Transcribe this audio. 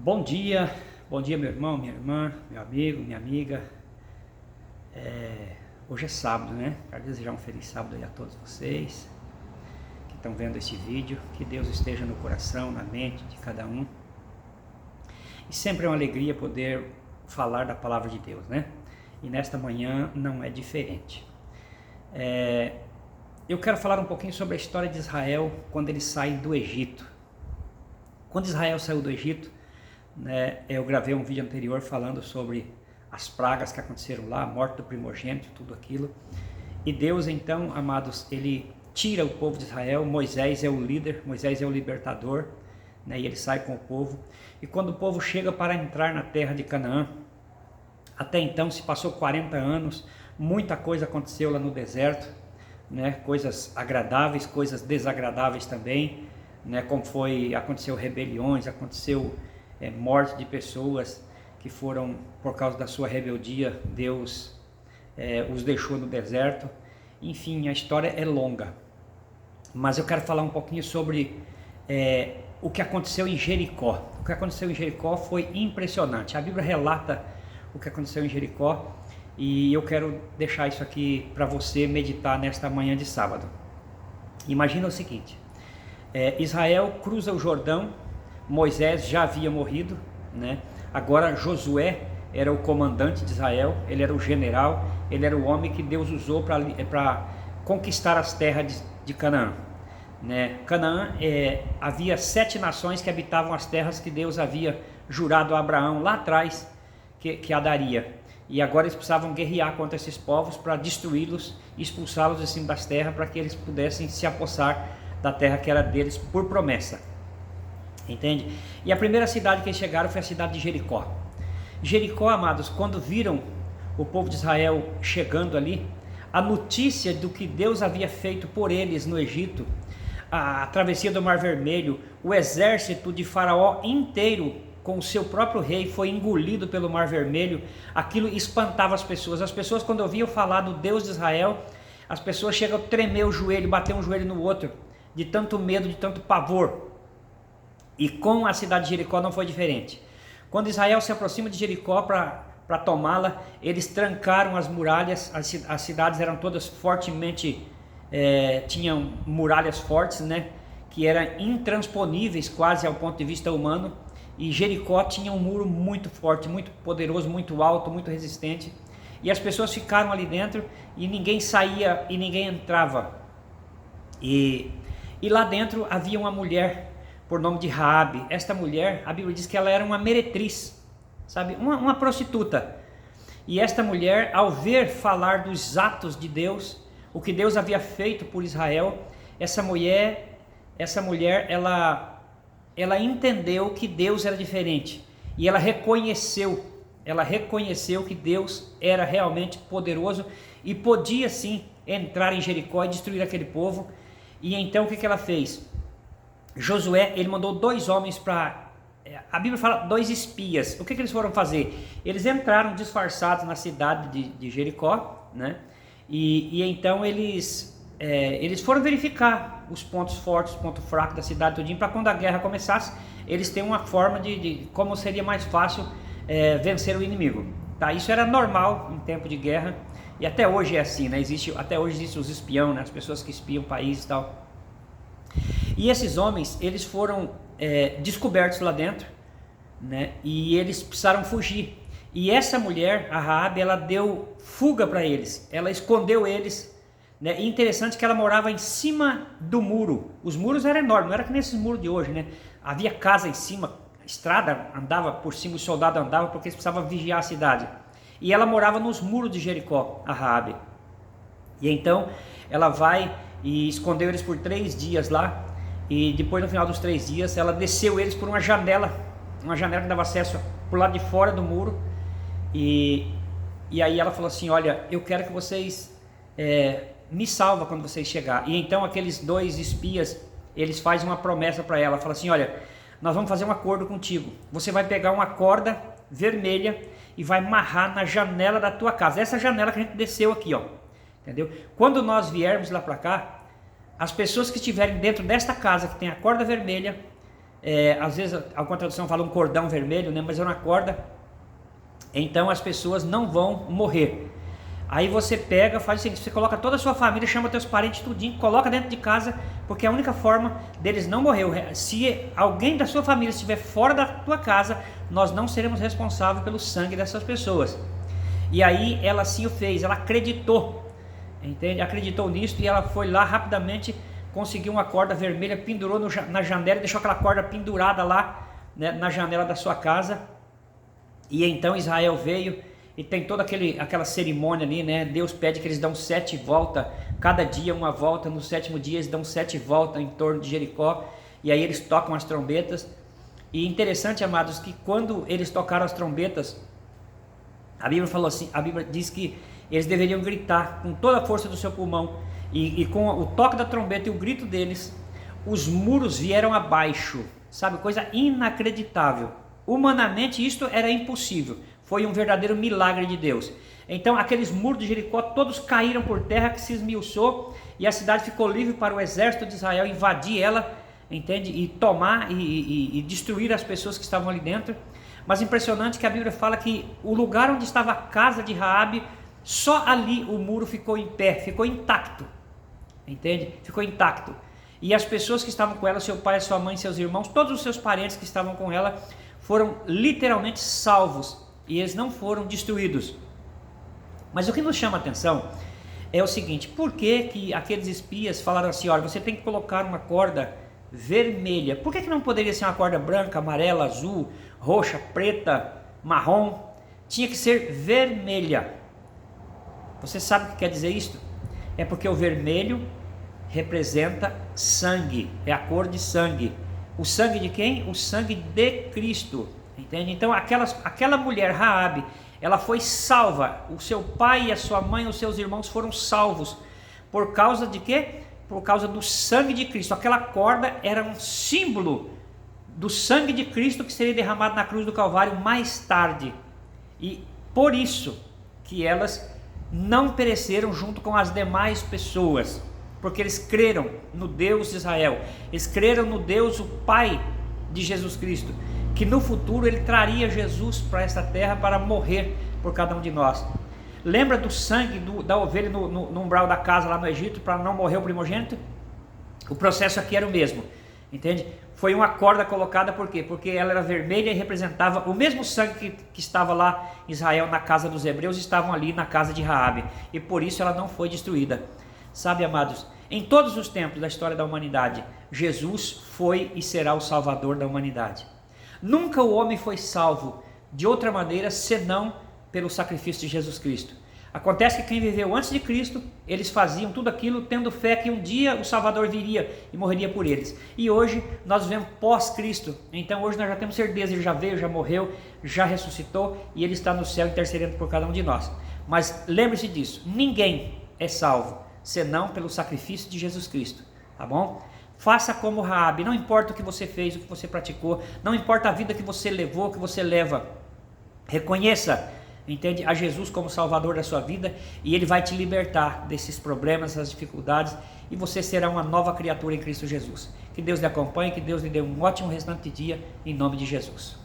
Bom dia meu irmão, minha irmã, meu amigo, minha amiga. Hoje é sábado, né? Quero desejar um feliz sábado aí a todos vocês que estão vendo esse vídeo. Que Deus esteja no coração, na mente de cada um. E sempre é uma alegria poder falar da palavra de Deus, né? E nesta manhã não é diferente. Eu quero falar um pouquinho sobre a história de Israel quando eles saem do Egito. Quando Israel saiu do Egito, né, eu gravei um vídeo anterior falando sobre as pragas que aconteceram lá, a morte do primogênito, tudo aquilo. E Deus então, amados, ele tira o povo de Israel. Moisés é o líder, Moisés é o libertador, né, e ele sai com o povo. E quando o povo chega para entrar na terra de Canaã, até então se passou 40 anos, muita coisa aconteceu lá no deserto, né, coisas agradáveis, coisas desagradáveis também, né, como aconteceu rebeliões, aconteceu morte de pessoas que foram, por causa da sua rebeldia, Deus os deixou no deserto. Enfim, a história é longa, mas eu quero falar um pouquinho sobre o que aconteceu em Jericó. O que aconteceu em Jericó foi impressionante. A Bíblia relata o que aconteceu em Jericó e eu quero deixar isso aqui para você meditar nesta manhã de sábado. Imagina o seguinte: Israel cruza o Jordão. Moisés já havia morrido, né? Agora Josué era o comandante de Israel, ele era o general, ele era o homem que Deus usou para conquistar as terras de Canaã, né? Canaã, havia 7 nações que habitavam as terras que Deus havia jurado a Abraão lá atrás que a daria. E agora eles precisavam guerrear contra esses povos para destruí-los, expulsá-los de cima das terras, para que eles pudessem se apossar da terra que era deles por promessa. Entende? E a primeira cidade que eles chegaram foi a cidade de Jericó. Jericó, amados, quando viram o povo de Israel chegando ali, a notícia do que Deus havia feito por eles no Egito, a travessia do Mar Vermelho, o exército de Faraó inteiro com o seu próprio rei foi engolido pelo Mar Vermelho. Aquilo espantava as pessoas. As pessoas, quando ouviam falar do Deus de Israel, as pessoas chegam a tremer o joelho, bater um joelho no outro, de tanto medo, de tanto pavor. E com a cidade de Jericó não foi diferente. Quando Israel se aproxima de Jericó para tomá-la, eles trancaram as muralhas. As cidades eram todas fortemente, tinham muralhas fortes, né, que eram intransponíveis quase ao ponto de vista humano. E Jericó tinha um muro muito forte, muito poderoso, muito alto, muito resistente. E as pessoas ficaram ali dentro e ninguém saía e ninguém entrava. E lá dentro havia uma mulher por nome de Raabe. Esta mulher, a Bíblia diz que ela era uma meretriz, sabe, uma prostituta. E esta mulher, ao ver falar dos atos de Deus, o que Deus havia feito por Israel, essa mulher, ela entendeu que Deus era diferente e ela reconheceu que Deus era realmente poderoso e podia sim entrar em Jericó e destruir aquele povo. E então o que ela fez? Josué, ele mandou 2 homens para, a Bíblia fala 2 espias. O que eles foram fazer? Eles entraram disfarçados na cidade de Jericó, né? E então eles foram verificar os pontos fortes, os pontos fracos da cidade todinha, para quando a guerra começasse, eles terem uma forma de como seria mais fácil vencer o inimigo. Tá? Isso era normal em tempo de guerra e até hoje é assim, né? Até hoje existem os espiões, né? As pessoas que espiam países e tal. E esses homens, eles foram descobertos lá dentro, né? E eles precisaram fugir. E essa mulher, a Raabe, ela deu fuga para eles. Ela escondeu eles, né? E interessante que ela morava em cima do muro. Os muros eram enormes, não era que nesses muros de hoje, né? Havia casa em cima, a estrada andava por cima, os soldados andavam porque eles precisavam vigiar a cidade. E ela morava nos muros de Jericó, a Raabe. E então ela vai e escondeu eles por 3 dias lá. E depois, no final dos 3 dias, ela desceu eles por uma janela que dava acesso por lado de fora do muro. E aí ela falou assim: olha, eu quero que vocês me salvam quando vocês chegarem. E então aqueles 2 espias, eles fazem uma promessa para ela, falam assim: olha, nós vamos fazer um acordo contigo. Você vai pegar uma corda vermelha e vai amarrar na janela da tua casa. Essa janela que a gente desceu aqui, ó. Entendeu? Quando nós viermos lá para cá, as pessoas que estiverem dentro desta casa que tem a corda vermelha, às vezes alguma tradução fala um cordão vermelho, né? Mas é uma corda. Então as pessoas não vão morrer. Aí você pega, faz o seguinte, você coloca toda a sua família, chama teus parentes tudinho, coloca dentro de casa, porque é a única forma deles não morrer. Se alguém da sua família estiver fora da tua casa, nós não seremos responsáveis pelo sangue dessas pessoas. E aí ela assim o fez, ela acreditou, entende? Acreditou nisso e ela foi lá rapidamente, conseguiu uma corda vermelha, pendurou na janela, deixou aquela corda pendurada lá, né, na janela da sua casa. E então Israel veio e tem toda aquela cerimônia ali, né? Deus pede que eles dão 7 voltas, cada dia uma volta, no 7º dia eles dão 7 voltas em torno de Jericó, e aí eles tocam as trombetas. E interessante, amados, que quando eles tocaram as trombetas, a Bíblia falou assim, a Bíblia diz que eles deveriam gritar com toda a força do seu pulmão, e com o toque da trombeta e o grito deles, os muros vieram abaixo, sabe, coisa inacreditável. Humanamente isto era impossível, foi um verdadeiro milagre de Deus. Então aqueles muros de Jericó todos caíram por terra, que se esmiuçou, e a cidade ficou livre para o exército de Israel invadir ela, entende? E tomar e destruir as pessoas que estavam ali dentro. Mas impressionante que a Bíblia fala que o lugar onde estava a casa de Raabe, só ali o muro ficou em pé, ficou intacto, entende? Ficou intacto. E as pessoas que estavam com ela, seu pai, sua mãe, seus irmãos, todos os seus parentes que estavam com ela, foram literalmente salvos, e eles não foram destruídos. Mas o que nos chama a atenção é o seguinte: por que aqueles espias falaram assim, olha, você tem que colocar uma corda vermelha? Por que não poderia ser uma corda branca, amarela, azul, roxa, preta, marrom? Tinha que ser vermelha. Você sabe o que quer dizer isso? É porque o vermelho representa sangue, é a cor de sangue. O sangue de quem? O sangue de Cristo, entende? Então aquela mulher, Raabe, ela foi salva, o seu pai e a sua mãe, os seus irmãos foram salvos, por causa de quê? Por causa do sangue de Cristo. Aquela corda era um símbolo do sangue de Cristo que seria derramado na cruz do Calvário mais tarde, e por isso que elas não pereceram junto com as demais pessoas, porque eles creram no Deus de Israel, eles creram no Deus, o Pai de Jesus Cristo, que no futuro ele traria Jesus para esta terra para morrer por cada um de nós. Lembra do sangue da ovelha no umbral da casa lá no Egito, para não morrer o primogênito? O processo aqui era o mesmo, entende? Foi uma corda colocada, por quê? Porque ela era vermelha e representava o mesmo sangue que estava lá em Israel, na casa dos hebreus, estavam ali na casa de Raabe, e por isso ela não foi destruída. Sabe, amados, em todos os tempos da história da humanidade, Jesus foi e será o Salvador da humanidade. Nunca o homem foi salvo de outra maneira senão pelo sacrifício de Jesus Cristo. Acontece que quem viveu antes de Cristo, eles faziam tudo aquilo tendo fé que um dia o Salvador viria e morreria por eles. E hoje nós vivemos pós-Cristo, então hoje nós já temos certeza, ele já veio, já morreu, já ressuscitou e ele está no céu intercedendo por cada um de nós. Mas lembre-se disso, ninguém é salvo senão pelo sacrifício de Jesus Cristo, tá bom? Faça como Raabe, não importa o que você fez, o que você praticou, não importa a vida que você levou, que você leva, reconheça, entende, a Jesus como Salvador da sua vida, e Ele vai te libertar desses problemas, dessas dificuldades, e você será uma nova criatura em Cristo Jesus. Que Deus lhe acompanhe, que Deus lhe dê um ótimo restante de dia, em nome de Jesus.